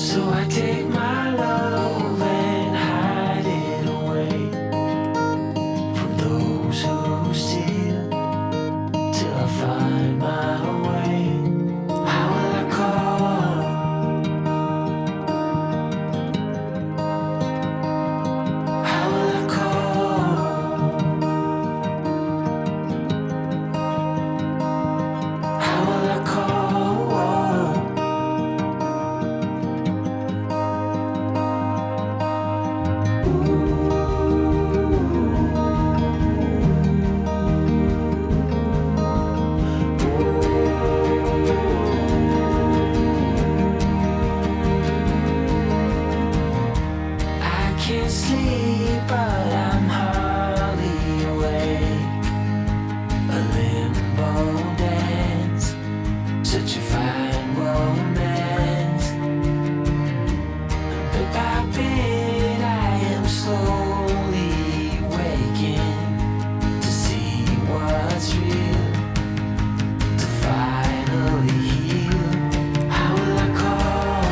So I take my love and hide it away from those who steal till I find my way. How will I call? How will I call? How will I call? I can't sleep, but I'm hardly awake. A limbo dance, such a fine romance. Bit by bit, I am slowly waking to see what's real, to finally heal. How will I call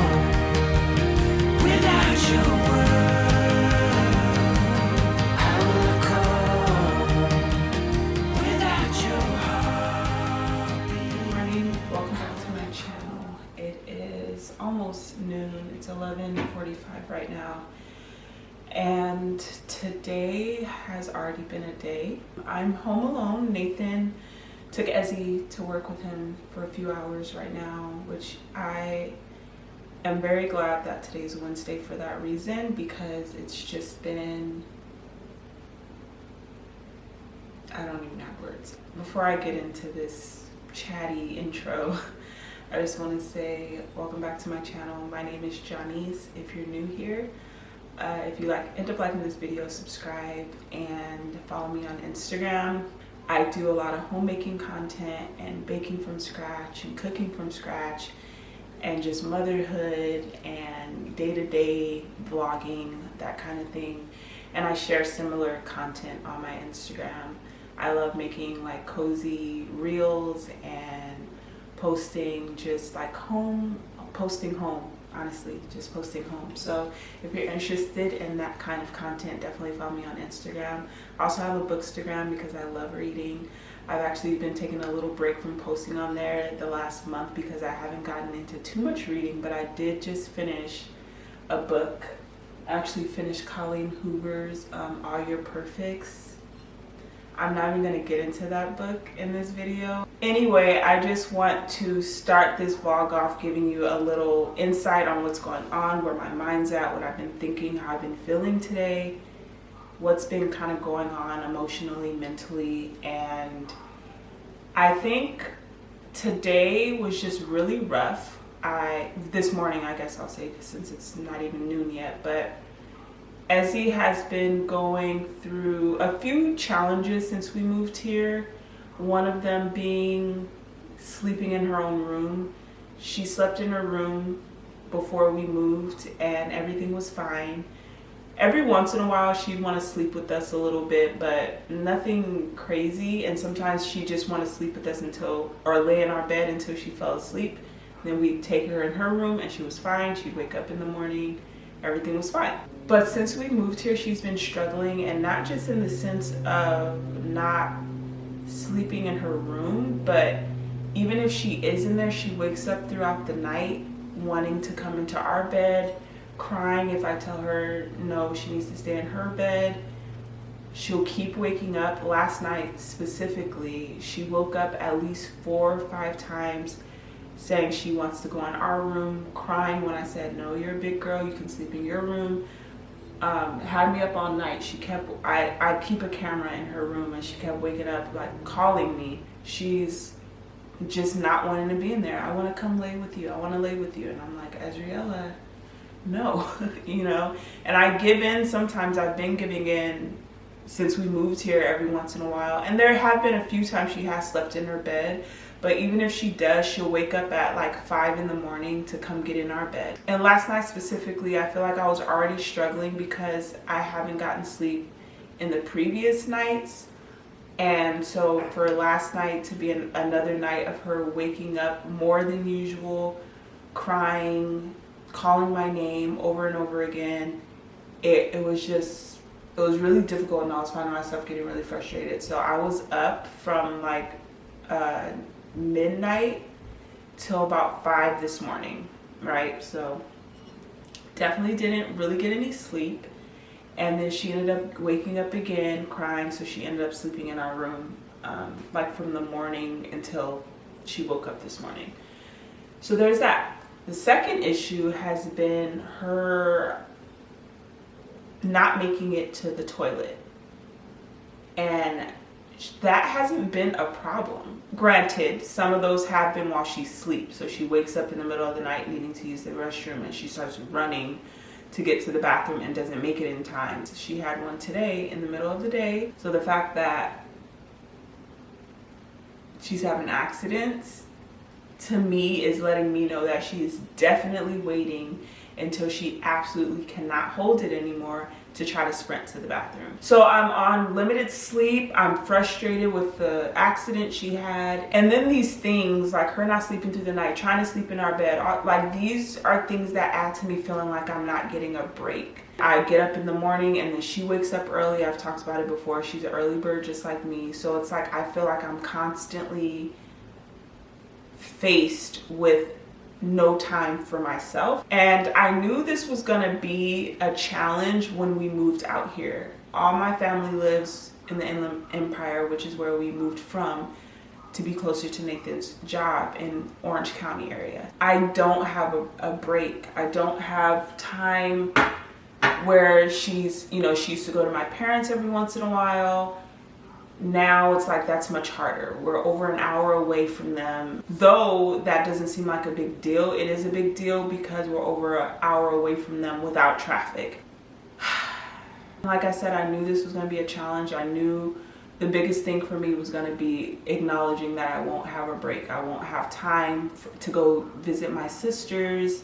without your word? How will I call without your heartbeat? Good morning, welcome back to my channel. It is almost noon, it's 11:45 right now, and today has already been a day. I'm home alone. Nathan took Ezzy to work with him for a few hours right now, which I am very glad that today's Wednesday for that reason, because it's just been, I don't even have words. Before I get into this chatty intro, I just want to say welcome back to my channel. My name is Janice. If you're new here, if you end up liking this video, subscribe and follow me on Instagram. I do a lot of homemaking content and baking from scratch and cooking from scratch and just motherhood and day-to-day vlogging, that kind of thing. And I share similar content on my Instagram. I love making like cozy reels and posting just like posting home, honestly, just posting home. So if you're interested in that kind of content, definitely follow me on Instagram. I also have a bookstagram because I love reading. I've actually been taking a little break from posting on there the last month because I haven't gotten into too much reading, but I did just finish a book. I actually finished Colleen Hoover's All Your Perfects. I'm not even going to get into that book in this video. Anyway, I just want to start this vlog off giving you a little insight on what's going on, where my mind's at, what I've been thinking, how I've been feeling today, what's been kind of going on emotionally, mentally. And I think today was just really rough. This morning, I guess I'll say, since it's not even noon yet, but Ezzy has been going through a few challenges since we moved here. One of them being sleeping in her own room. She slept in her room before we moved and everything was fine. Every once in a while she'd want to sleep with us a little bit, but nothing crazy. And sometimes she just want to sleep with us or lay in our bed until she fell asleep. Then we'd take her in her room and she was fine. She'd wake up in the morning, everything was fine. But since we moved here, she's been struggling, and not just in the sense of not sleeping in her room, but even if she is in there, she wakes up throughout the night wanting to come into our bed, crying if I tell her no, she needs to stay in her bed. She'll keep waking up. Last night specifically, she woke up at least 4 or 5 times saying she wants to go in our room, crying when I said, no, you're a big girl, you can sleep in your room. Had me up all night. I keep a camera in her room, and she kept waking up like calling me. She's just not wanting to be in there. I want to come lay with you. I want to lay with you. And I'm like, Azriella, no, you know. And I give in sometimes. I've been giving in since we moved here every once in a while. And there have been a few times she has slept in her bed. But even if she does, she'll wake up at like 5 in the morning to come get in our bed. And last night specifically, I feel like I was already struggling because I haven't gotten sleep in the previous nights. And so for last night to be another night of her waking up more than usual, crying, calling my name over and over again. It was really difficult, and I was finding myself getting really frustrated. So I was up from like midnight till about 5 this morning, right? So definitely didn't really get any sleep. And then she ended up waking up again crying, so she ended up sleeping in our room like from the morning until she woke up this morning. So there's that. The second issue has been her not making it to the toilet, and that hasn't been a problem. Granted, some of those have been while she sleeps. So she wakes up in the middle of the night needing to use the restroom, and she starts running to get to the bathroom and doesn't make it in time. So she had one today in the middle of the day. So the fact that she's having accidents, to me, is letting me know that she is definitely waiting until she absolutely cannot hold it anymore to try to sprint to the bathroom. So I'm on limited sleep. I'm frustrated with the accident she had. And then these things like her not sleeping through the night, trying to sleep in our bed, like these are things that add to me feeling like I'm not getting a break. I get up in the morning and then she wakes up early. I've talked about it before. She's an early bird just like me. So it's like I feel like I'm constantly faced with no time for myself. And I knew this was gonna be a challenge when we moved out here. All my family lives in the Inland Empire, which is where we moved from to be closer to Nathan's job in Orange County area. I don't have a break. I don't have time where she's, you know, she used to go to my parents every once in a while. Now it's like that's much harder. We're over an hour away from them. Though that doesn't seem like a big deal, it is a big deal because we're over an hour away from them without traffic. Like I said, I knew this was going to be a challenge. I knew the biggest thing for me was going to be acknowledging that I won't have a break. I won't have time to go visit my sisters,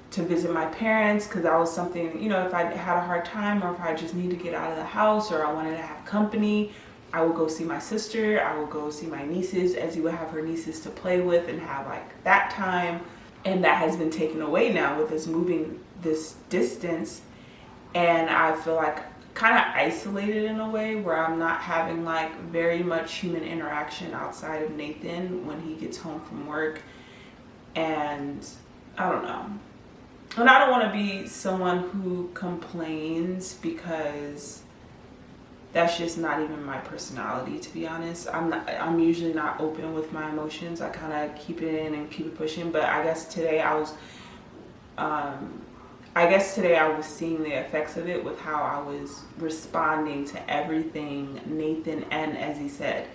to visit my parents, because that was something, you know, if I had a hard time or if I just need to get out of the house or I wanted to have company, I would go see my sister, I would go see my nieces, as you would have her nieces to play with and have like that time. And that has been taken away now with us moving this distance. And I feel like kind of isolated in a way where I'm not having like very much human interaction outside of Nathan when he gets home from work. And I don't know. And I don't want to be someone who complains because that's just not even my personality, to be honest. I'm usually not open with my emotions. I kind of keep it in and keep it pushing. But I guess today I was seeing the effects of it with how I was responding to everything Nathan and Ezzy said.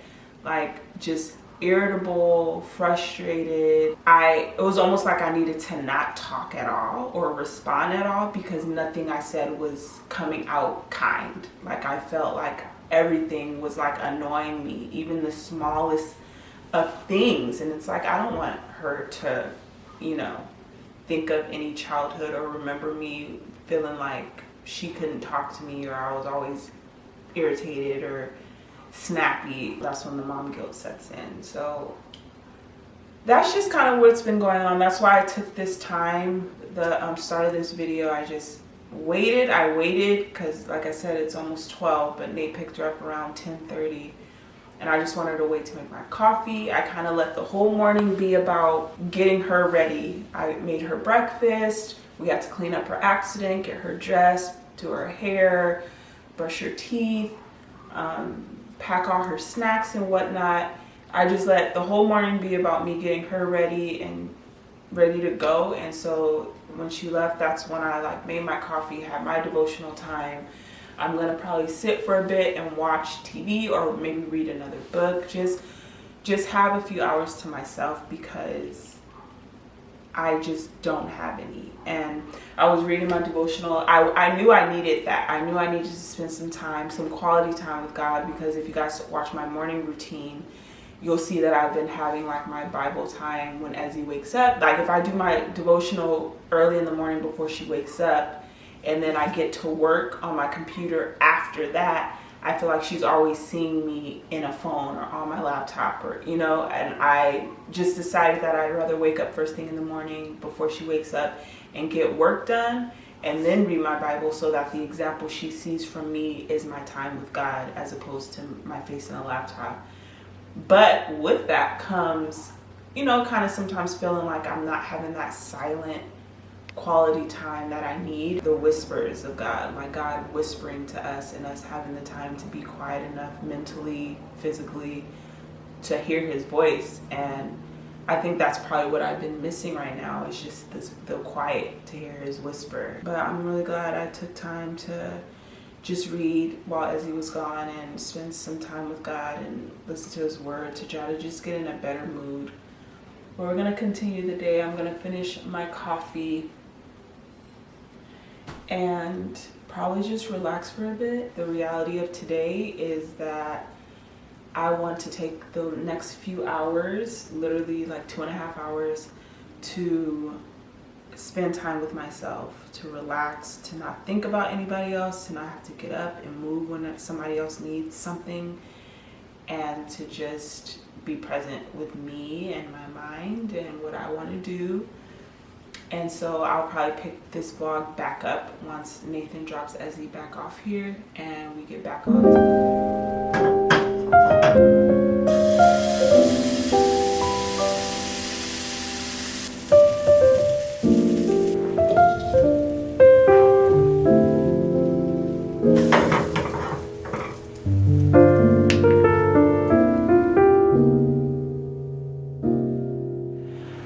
Like just irritable, frustrated. It was almost like I needed to not talk at all or respond at all because nothing I said was coming out kind. Like I felt like everything was like annoying me, even the smallest of things. And it's like I don't want her to, you know, think of any childhood or remember me feeling like she couldn't talk to me or I was always irritated or snappy. That's when the mom guilt sets in. So that's just kind of what's been going on. That's why I took this time. The start of this video, I just waited. I waited because, like I said, it's almost 12, but Nate picked her up around 10:30, and I just wanted to wait to make my coffee. I kind of let the whole morning be about getting her ready. I made her breakfast. We had to clean up her accident, get her dressed, do her hair, brush her teeth, pack all her snacks and whatnot. I just let the whole morning be about me getting her ready and ready to go. And so when she left, that's when I like made my coffee, had my devotional time. I'm gonna probably sit for a bit and watch TV or maybe read another book. Just have a few hours to myself because I just don't have any. And I was reading my devotional. I knew I needed that. I knew I needed to spend some time, some quality time with God, because if you guys watch my morning routine, you'll see that I've been having like my Bible time when Ezzy wakes up. Like if I do my devotional early in the morning before she wakes up, and then I get to work on my computer after that, I feel like she's always seeing me in a phone or on my laptop or, you know, and I just decided that I'd rather wake up first thing in the morning before she wakes up and get work done and then read my Bible, so that the example she sees from me is my time with God as opposed to my face in a laptop. But with that comes, you know, kind of sometimes feeling like I'm not having that silent quality time that I need. The whispers of God, like God whispering to us and us having the time to be quiet enough mentally, physically, to hear his voice. And I think that's probably what I've been missing right now, is just the quiet to hear his whisper. But I'm really glad I took time to just read while Ezzy was gone and spend some time with God and listen to his word to try to just get in a better mood. Well, we're gonna continue the day. I'm gonna finish my coffee and probably just relax for a bit. The reality of today is that I want to take the next few hours, literally like 2.5 hours, to spend time with myself, to relax, to not think about anybody else, to not have to get up and move when somebody else needs something, and to just be present with me and my mind and what I want to do. And so I'll probably pick this vlog back up once Nathan drops Ezzy back off here and we get back on.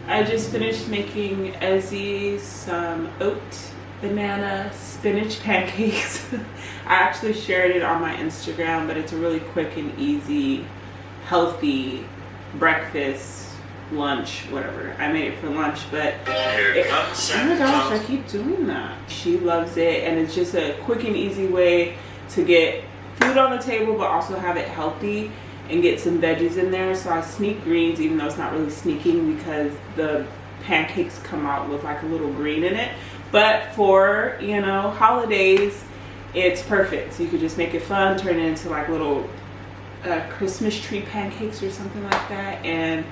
I just finished making Ezzy some oat, banana, spinach pancakes. I actually shared it on my Instagram, but it's a really quick and easy, healthy breakfast, lunch, whatever. I made it for lunch, but oh my gosh, I keep doing that. She loves it, and it's just a quick and easy way to get food on the table, but also have it healthy and get some veggies in there. So I sneak greens, even though it's not really sneaking because the pancakes come out with like a little green in it. But for, you know, holidays, it's perfect. So you could just make it fun, turn it into like little Christmas tree pancakes or something like that. And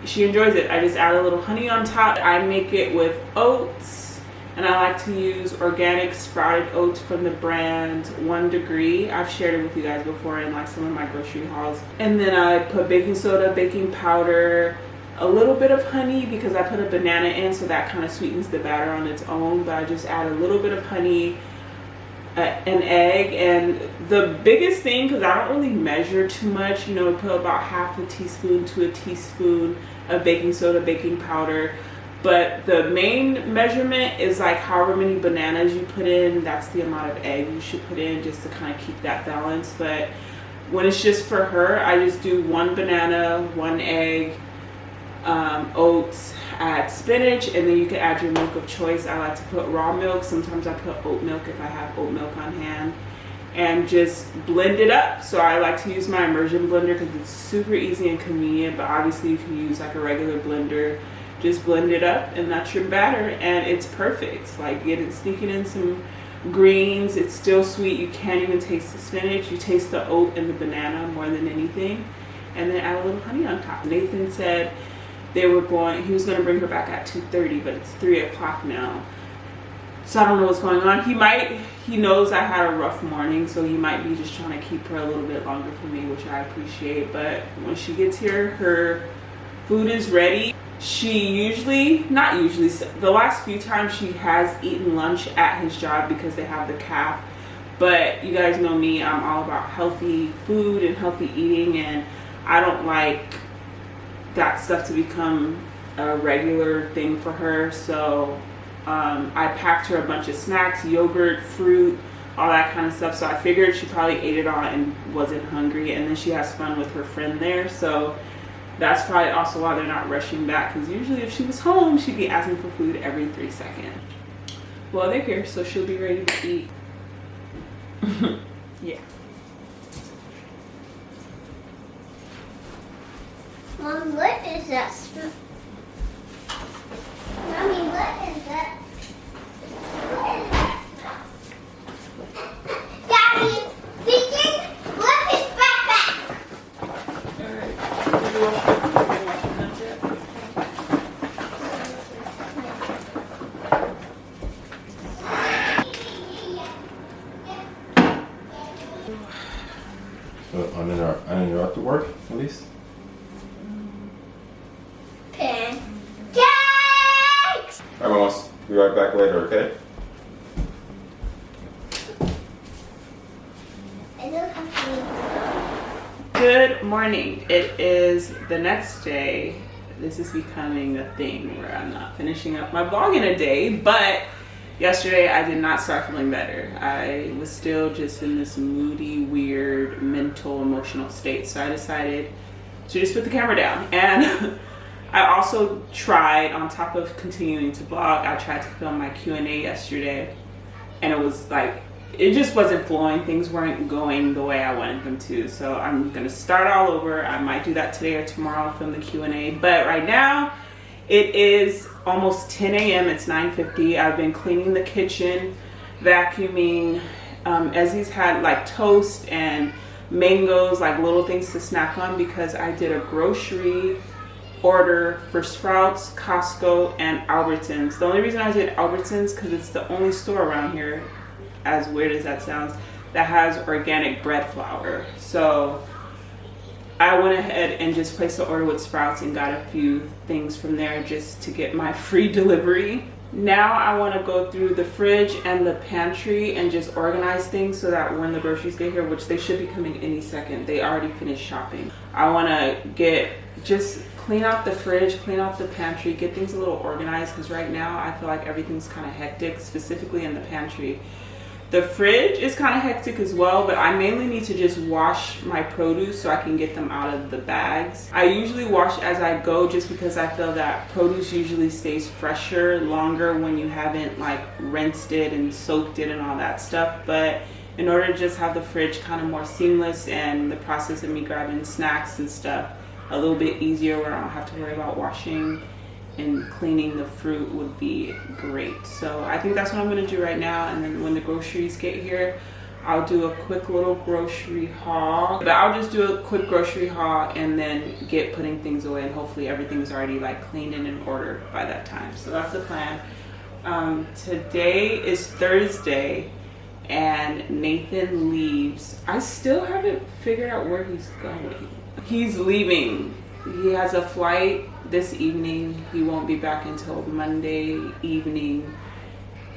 she enjoys it. I just add a little honey on top. I make it with oats, and I like to use organic sprouted oats from the brand 1 Degree. I've shared it with you guys before in like some of my grocery hauls. And then I put baking soda, baking powder, a little bit of honey because I put a banana in, so that kind of sweetens the batter on its own. But I just add a little bit of honey, an egg, and the biggest thing, because I don't really measure too much, you know, put about half a teaspoon to a teaspoon of baking soda, baking powder. But the main measurement is like however many bananas you put in, that's the amount of egg you should put in, just to kind of keep that balance. But when it's just for her, I just do 1 banana, 1 egg, oats, add spinach, and then you can add your milk of choice. I like to put raw milk. Sometimes I put oat milk if I have oat milk on hand, and just blend it up. So I like to use my immersion blender because it's super easy and convenient, but obviously you can use like a regular blender. Just blend it up and that's your batter, and it's perfect. Like, it's sneaking in some greens, it's still sweet, you can't even taste the spinach, you taste the oat and the banana more than anything, and then add a little honey on top. Nathan said he was going to bring her back at 2:30, but it's 3 o'clock now, so I don't know what's going on. He knows I had a rough morning, so he might be just trying to keep her a little bit longer for me, which I appreciate. But when she gets here, her food is ready. The last few times she has eaten lunch at his job because they have the calf. But you guys know me, I'm all about healthy food and healthy eating, and I don't like that stuff to become a regular thing for her. So I packed her a bunch of snacks, yogurt, fruit, all that kind of stuff. So I figured she probably ate it all and wasn't hungry, and then she has fun with her friend there. So that's probably also why they're not rushing back, because usually if she was home, she'd be asking for food every 3 seconds. Well, they're here, so she'll be ready to eat. Yeah. Mom, what is that? Mommy, what is that? What is that? Daddy, thinking, what is backpack? to work at least? Pancakes! Alright, Mamos. Be right back later, okay? I don't have to eat. Good morning. It is the next day. This is becoming a thing where I'm not finishing up my vlog in a day, but yesterday I did not start feeling better. I was still just in this moody, weird, mental, emotional state. So I decided to just put the camera down. And I also tried, on top of continuing to vlog, I tried to film my Q&A yesterday. And it was like, it just wasn't flowing. Things weren't going the way I wanted them to. So I'm gonna start all over. I might do that today or tomorrow, film the Q&A. But right now, it is almost 10 a.m. It's 9:50. I've been cleaning the kitchen, vacuuming. Ezzy's had like toast and mangoes, like little things to snack on, because I did a grocery order for Sprouts, Costco, and Albertsons. The only reason I did Albertsons because it's the only store around here, as weird as that sounds, that has organic bread flour. So I went ahead and just placed the order with Sprouts and got a few things from there just to get my free delivery. Now I want to go through the fridge and the pantry and just organize things so that when the groceries get here, which they should be coming any second, they already finished shopping. I want to just clean out the fridge, clean out the pantry, get things a little organized, because right now I feel like everything's kind of hectic, specifically in the pantry. The fridge is kind of hectic as well, but I mainly need to just wash my produce so I can get them out of the bags. I usually wash as I go just because I feel that produce usually stays fresher longer when you haven't like rinsed it and soaked it and all that stuff. But in order to just have the fridge kind of more seamless and the process of me grabbing snacks and stuff a little bit easier, where I don't have to worry about washing and cleaning the fruit, would be great. So I think that's what I'm gonna do right now, and then when the groceries get here, I'll do a quick little grocery haul. But I'll just do a quick grocery haul and then get putting things away, and hopefully everything's already like cleaned and in order by that time. So that's the plan. Today is Thursday and Nathan leaves. I still haven't figured out where he's going. He's leaving. He has a flight this evening. He won't be back until Monday evening.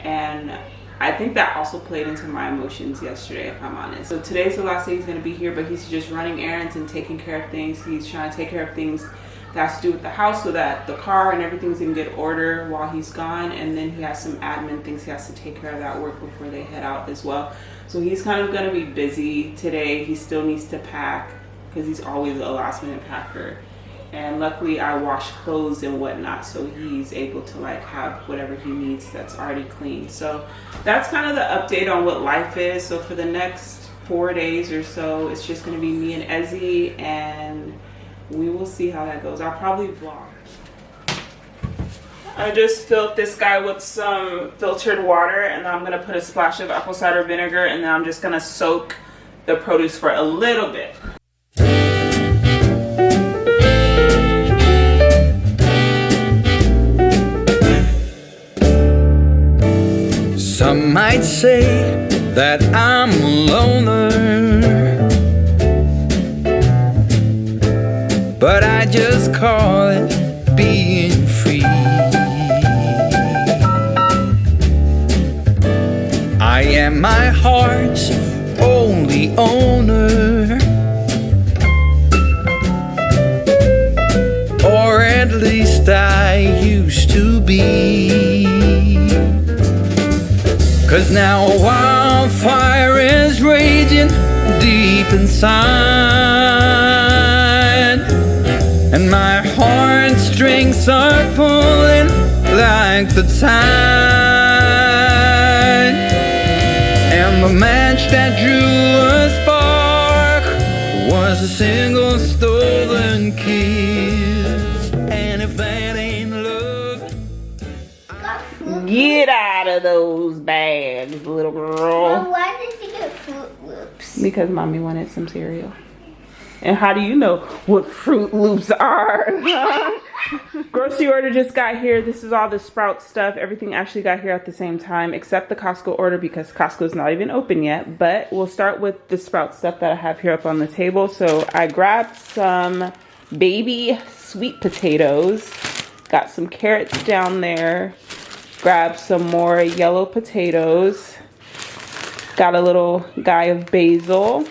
And I think that also played into my emotions yesterday, if I'm honest. So today's the last day he's gonna be here, but he's just running errands and taking care of things. He's trying to take care of things that has to do with the house, so that the car and everything's in good order while he's gone. And then he has some admin things he has to take care of at work before they head out as well. So he's kind of gonna be busy today. He still needs to pack, because he's always a last minute packer. And luckily I wash clothes and whatnot, so he's able to like have whatever he needs that's already clean. So that's kind of the update on what life is. So for the next 4 days or so, it's just gonna be me and Ezzy, and we will see how that goes. I'll probably vlog. I just filled this guy with some filtered water, and I'm gonna put a splash of apple cider vinegar, and then I'm just gonna soak the produce for a little bit. Some might say that I'm a loner, but I just call it being free. I am my heart's only owner, or at least I used to be. 'Cause now a wildfire is raging deep inside, and my heartstrings are pulling like the tide. And the match that drew a spark was a single stolen kiss. And if that ain't love, Get out of those bags, little girl. Well, why did you get Fruit Loops? Because mommy wanted some cereal. And how do you know what Fruit Loops are? Grocery order just got here. This is all the Sprouts stuff. Everything actually got here at the same time except the Costco order because Costco's not even open yet. But we'll start with the Sprouts stuff that I have here up on the table. So I grabbed some baby sweet potatoes. Got some carrots down there. Grabbed some more yellow potatoes. Got a little guy of basil.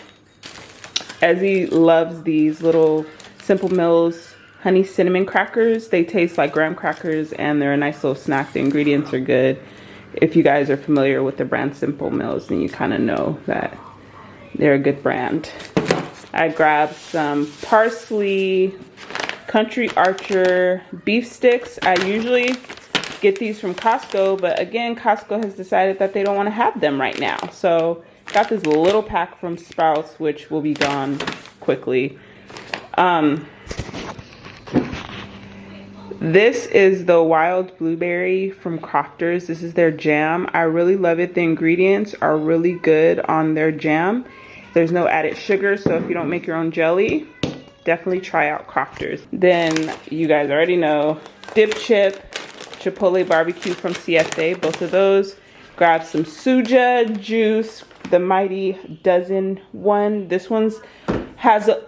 Ezzy loves these little Simple Mills honey cinnamon crackers. They taste like graham crackers and they're a nice little snack. The ingredients are good. If you guys are familiar with the brand Simple Mills, then you kind of know that they're a good brand. I grabbed some parsley, Country Archer beef sticks. I usually get these from Costco, but again, Costco has decided that they don't want to have them right now. So got this little pack from Sprouts, which will be gone quickly. This is the wild blueberry from Crofters. This is their jam. I really love it. The ingredients are really good on their jam. There's no added sugar, so if you don't make your own jelly, definitely try out Crofters. Then you guys already know dip chip, Chipotle barbecue from CSA, both of those. Grab some suja juice, the Mighty Dozen one. This one's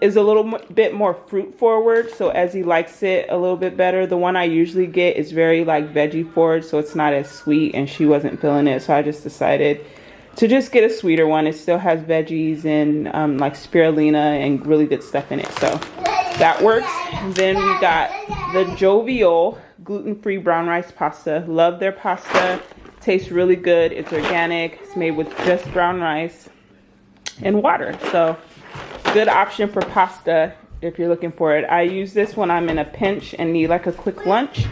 is a little bit more fruit forward, so Ezzy likes it a little bit better. The one I usually get is very like veggie forward, so it's not as sweet, and she wasn't feeling it, so I just decided to just get a sweeter one. It still has veggies and like spirulina and really good stuff in it, so that works. Then we got the Jovial gluten-free brown rice pasta. Love their pasta. Tastes really good. It's organic. It's made with just brown rice and water, so good option for pasta if you're looking for it. I use this when I'm in a pinch and need like a quick lunch,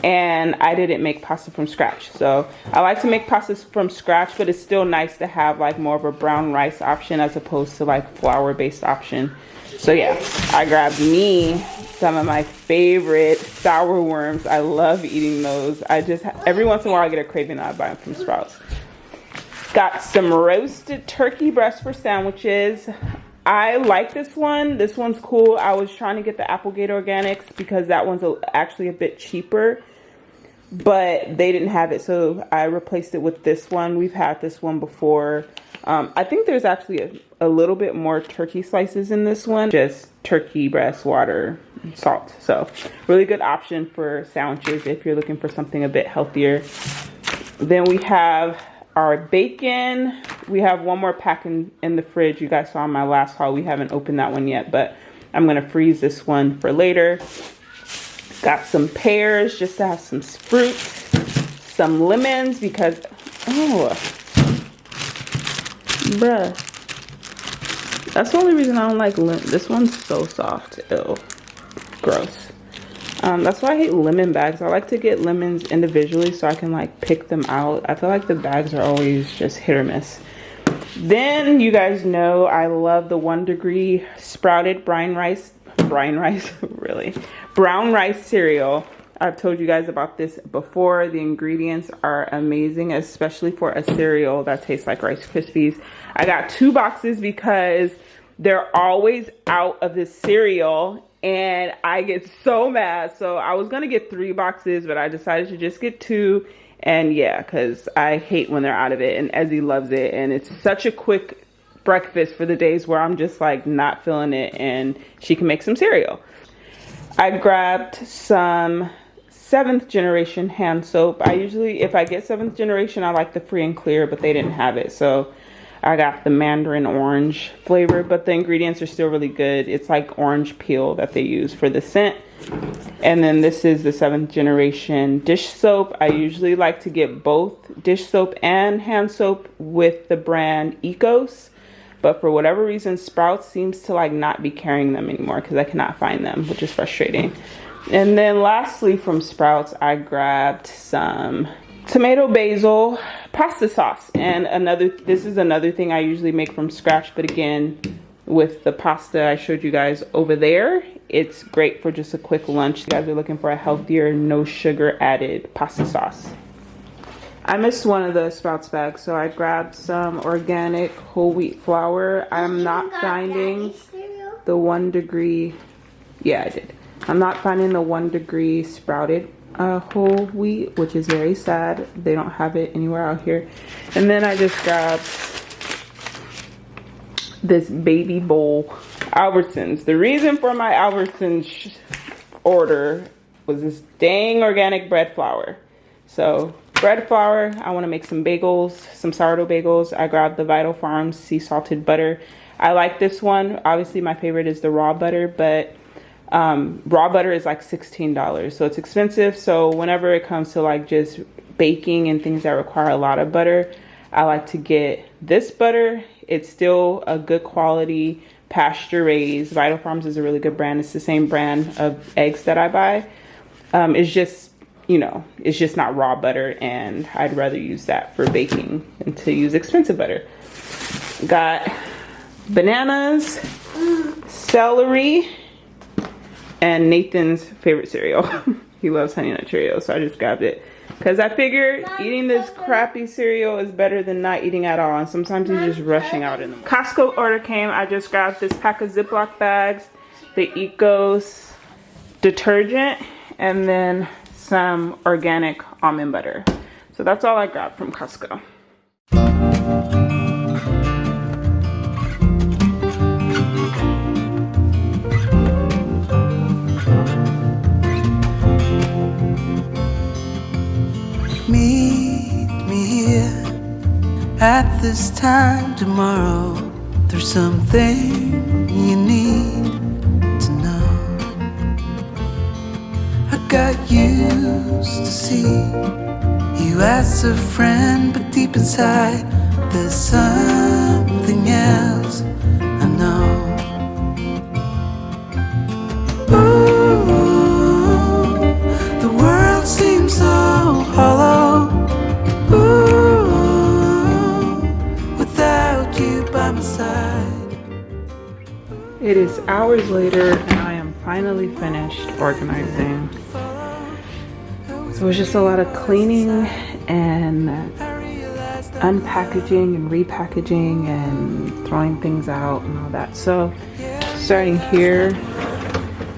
and I didn't make pasta from scratch. So I like to make pasta from scratch, but it's still nice to have like more of a brown rice option as opposed to like flour based option. So yeah, I grabbed me some of my favorite sour worms. I love eating those. I just, every once in a while I get a craving and I buy them from Sprouts. Got some roasted turkey breast for sandwiches. I like this one. This one's cool. I was trying to get the Applegate Organics because that one's actually a bit cheaper, but they didn't have it, so I replaced it with this one. We've had this one before. I think there's actually a little bit more turkey slices in this one. Just turkey breast, water, and salt. So really good option for sandwiches if you're looking for something a bit healthier. Then we have our bacon. We have one more pack in the fridge. You guys saw in my last haul. We haven't opened that one yet, but I'm gonna freeze this one for later. Got some pears just to have some fruit. Some lemons because, oh, bruh. That's the only reason I don't like lemon. This one's so soft. Ew. Gross. That's why I hate lemon bags. I like to get lemons individually so I can like pick them out. I feel like the bags are always just hit or miss. Then you guys know I love the 1 Degree sprouted brown rice cereal. I've told you guys about this before. The ingredients are amazing, especially for a cereal that tastes like Rice Krispies. I got 2 boxes because they're always out of this cereal and I get so mad. So I was gonna get 3 boxes, but I decided to just get 2. And yeah, because I hate when they're out of it, and Ezzy loves it, and it's such a quick breakfast for the days where I'm just like not feeling it, and she can make some cereal. I grabbed some 7th generation hand soap. I usually, if I get 7th generation, I like the free and clear, but they didn't have it, so I got the mandarin orange flavor, but the ingredients are still really good. It's like orange peel that they use for the scent. And then this is the 7th generation dish soap. I usually like to get both dish soap and hand soap with the brand Ecos, but for whatever reason Sprouts seems to like not be carrying them anymore because I cannot find them, which is frustrating. And then lastly from Sprouts, I grabbed some tomato basil pasta sauce. And this is another thing I usually make from scratch, but again, with the pasta I showed you guys over there, it's great for just a quick lunch. You guys are looking for a healthier, no sugar added pasta sauce. I missed one of the Sprouts bags, so I grabbed some organic whole wheat flour. I'm not finding the 1 degree. Yeah, I did. I'm not finding the 1 degree sprouted whole wheat, which is very sad. They don't have it anywhere out here. And then I just grabbed this baby bowl Albertsons. The reason for my Albertsons order was this dang organic bread flour. So bread flour, I want to make some bagels, some sourdough bagels. I grabbed the Vital Farms sea salted butter. I like this one. Obviously my favorite is the raw butter, but raw butter is like $16, so it's expensive. So whenever it comes to like just baking and things that require a lot of butter, I like to get this butter. It's still a good quality, pasture raised. Vital Farms is a really good brand. It's the same brand of eggs that I buy. It's just, you know, it's just not raw butter, and I'd rather use that for baking than to use expensive butter. Got bananas, celery, and Nathan's favorite cereal. He loves Honey Nut Cheerios, so I just grabbed it. Because I figured eating this crappy cereal is better than not eating at all. And sometimes he's just rushing out in them. Costco order came. I just grabbed this pack of Ziploc bags, the Ecos detergent, and then some organic almond butter. So that's all I grabbed from Costco. Meet me here at this time tomorrow. There's something you need to know. I got used to see you as a friend, but deep inside there's something else I know. Ooh, the world seems so hollow. Ooh, without you by my side. It is hours later and I am finally finished organizing. So it was just a lot of cleaning and unpackaging and repackaging and throwing things out and all that. So starting here,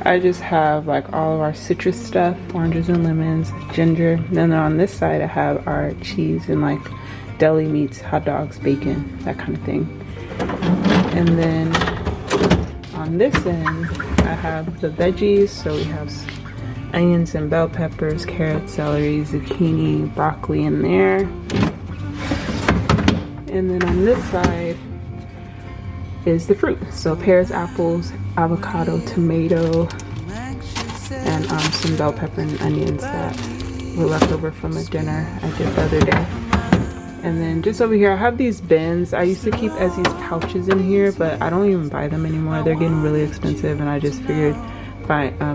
I just have like all of our citrus stuff, oranges and lemons, ginger. And then on this side I have our cheese and like deli meats, hot dogs, bacon, that kind of thing. And then on this end I have the veggies. So we have onions and bell peppers, carrots, celery, zucchini, broccoli in there. And then on this side is the fruit. So pears, apples, avocado, tomato, and some bell pepper and onions that were left over from a dinner I did the other day. And then just over here I have these bins. I used to keep Ezzy's pouches in here, but I don't even buy them anymore. They're getting really expensive, and I just figured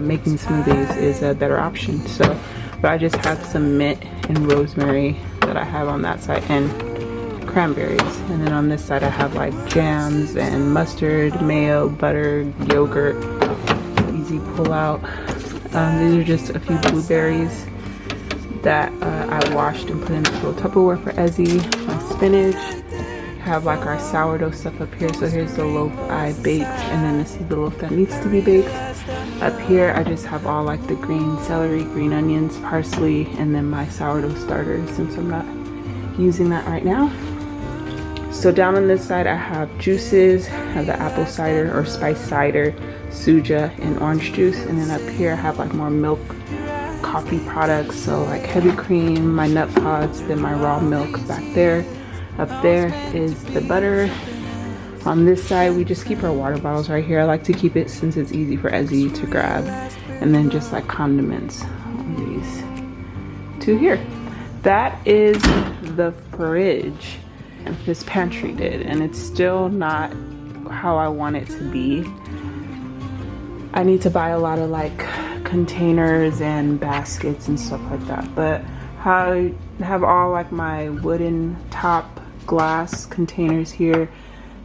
making smoothies is a better option. So, but I just had some mint and rosemary that I have on that side, and cranberries. And then on this side I have like jams and mustard, mayo, butter, yogurt, easy pull out. These are just a few blueberries that I washed and put in this little Tupperware for Ezzy. My spinach. Have like our sourdough stuff up here. So here's the loaf I baked, and then this is the loaf that needs to be baked. Up here I just have all like the green celery, green onions, parsley, and then my sourdough starter since I'm not using that right now. So down on this side I have juices. I have the apple cider or spice cider, suja, and orange juice. And then up here I have like more milk, coffee products, so like heavy cream, my nut pods, then my raw milk back there. Up there is the butter. On this side we just keep our water bottles right here. I like to keep it since it's easy for Ezzy to grab. And then just like condiments on these two here. That is the fridge. This pantry did, and it's still not how I want it to be. I need to buy a lot of like containers and baskets and stuff like that, but I have all like my wooden top glass containers here.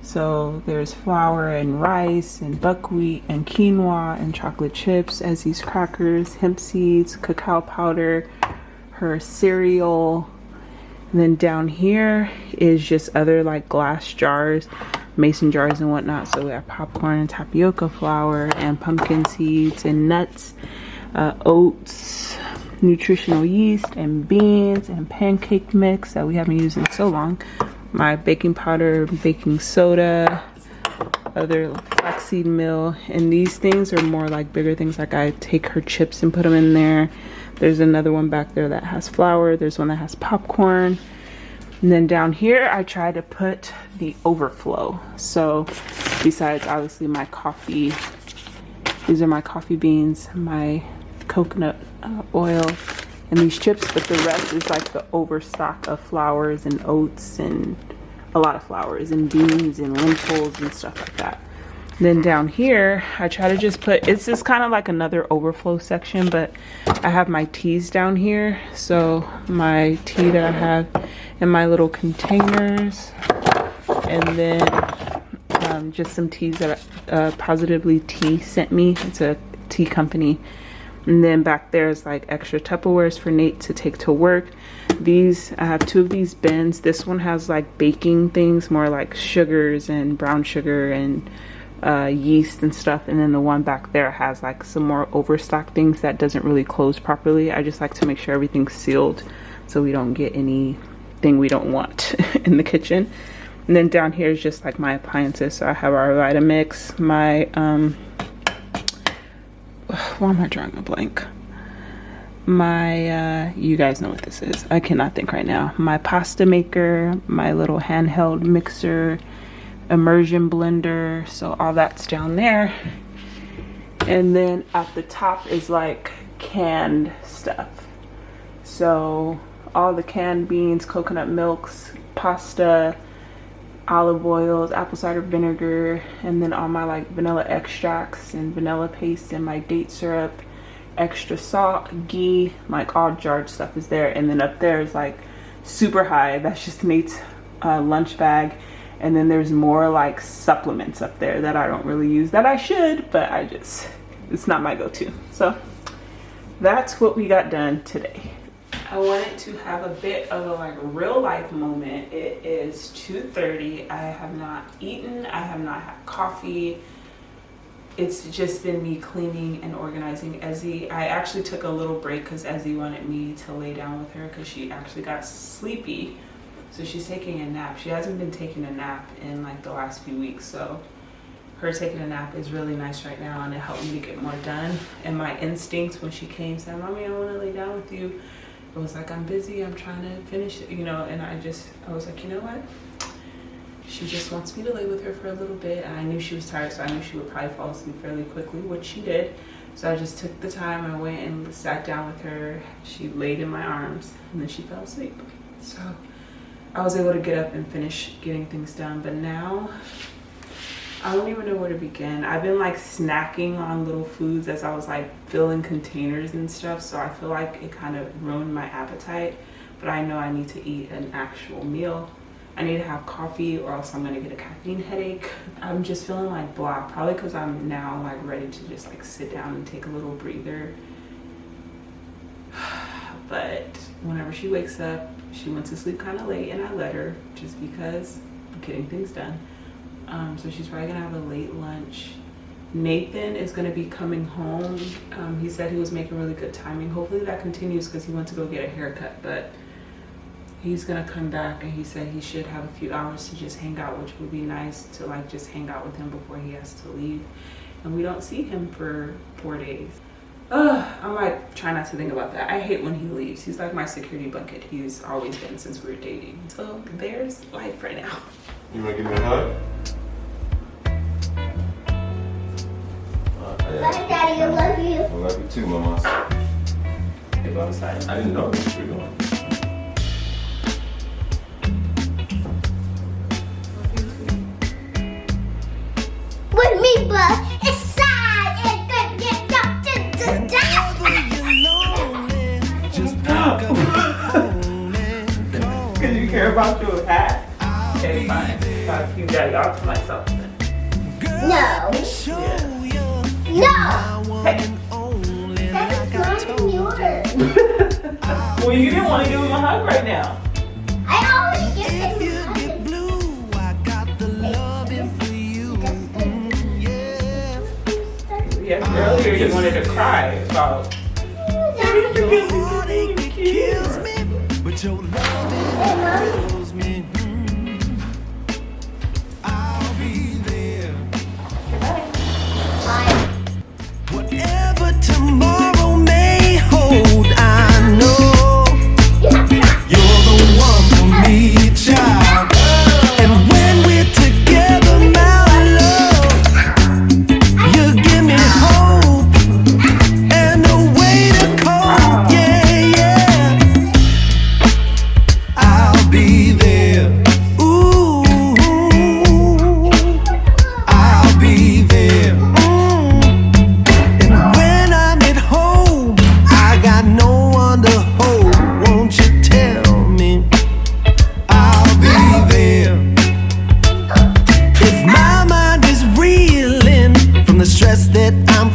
So there's flour and rice and buckwheat and quinoa and chocolate chips, Ezzy's crackers, hemp seeds, cacao powder, her cereal. And then down here is just other like glass jars mason jars and whatnot. So we have popcorn and tapioca flour and pumpkin seeds and nuts, oats, nutritional yeast and beans and pancake mix that we haven't used in so long, my baking powder, baking soda, other flaxseed meal, and these things are more like bigger things. Like I take her chips and put them in there. There's another one back there that has flour. There's one that has popcorn. And then down here I try to put the overflow. So besides obviously my coffee, these are my coffee beans, my coconut oil, and these chips, but the rest is like the overstock of flours and oats and a lot of flours and beans and lentils and stuff like that. And then down here I try to just put, it's just kind of like another overflow section, but I have my teas down here. So my tea that I have in my little containers, and then just some teas that Positively Tea sent me. It's a tea company. And then back there is like extra Tupperwares for Nate to take to work. These, I have 2 of these bins. This one has like baking things, more like sugars and brown sugar and yeast and stuff. And then the one back there has like some more overstock things that doesn't really close properly. I just like to make sure everything's sealed so we don't get anything we don't want in the kitchen. And then down here is just like my appliances. So I have our Vitamix, my why am I drawing a blank? My you guys know what this is. I cannot think right now. My pasta maker, my little handheld mixer, immersion blender. So all that's down there. And then at the top is like canned stuff. So all the canned beans, coconut milks, pasta, olive oils, apple cider vinegar, and then all my like vanilla extracts and vanilla paste and my date syrup, extra salt, ghee, like all jarred stuff is there. And then up there is like super high, that's just Nate's lunch bag. And then there's more like supplements up there that I don't really use, that I should, but it's not my go-to. So that's what we got done today. I wanted to have a bit of a like real life moment. It is 2:30. I have not eaten. I have not had coffee. It's just been me cleaning and organizing Ezzy. I actually took a little break because Ezzy wanted me to lay down with her because she actually got sleepy. So she's taking a nap. She hasn't been taking a nap in like the last few weeks. So her taking a nap is really nice right now, and it helped me to get more done. And my instincts when she came said, "Mommy, I want to lay down with you." It was like, I'm busy, I'm trying to finish it, you know, and I was like, you know what? She just wants me to lay with her for a little bit. And I knew she was tired, so I knew she would probably fall asleep fairly quickly, which she did. So I just took the time, I went and sat down with her. She laid in my arms, and then she fell asleep. So I was able to get up and finish getting things done. But now, I don't even know where to begin. I've been like snacking on little foods as I was like filling containers and stuff. So I feel like it kind of ruined my appetite. But I know I need to eat an actual meal. I need to have coffee or else I'm gonna get a caffeine headache. I'm just feeling like blah, probably because I'm now like ready to just like sit down and take a little breather. But whenever she wakes up, she went to sleep kind of late and I let her just because I'm getting things done. So she's probably gonna have a late lunch. Nathan is gonna be coming home. He said he was making really good timing. Hopefully that continues because he went to go get a haircut, but he's gonna come back and he said he should have a few hours to just hang out, which would be nice to like just hang out with him before he has to leave. And we don't see him for 4 days. I'm like trying not to think about that. I hate when he leaves. He's like my security blanket. He's always been since we were dating. So there's life right now. You want to give me a hug? Bye, Daddy, I love you. I love you too, Mama. Go outside. I didn't know what you were doing. With me, but it's sad. It could get dumped into death. Because you care about your hat? Okay, fine. I'll keep that all to myself then. No. Yeah. No. Hey. That is mine and yours. Well, you didn't want to give him a hug right now. I always give him a hug. guess earlier you wanted to cry about. kills me, but your love thrills me. I'll be there. Whatever tomorrow may hold, I know you're the one for me, child. And when we're together, my love, you give me hope and a way to cope. Yeah, yeah. I'll be there. Ooh, I'll be there. And when I'm at home, I got no one to hold. Won't you tell me I'll be there? If my mind is reeling from the stress that I'm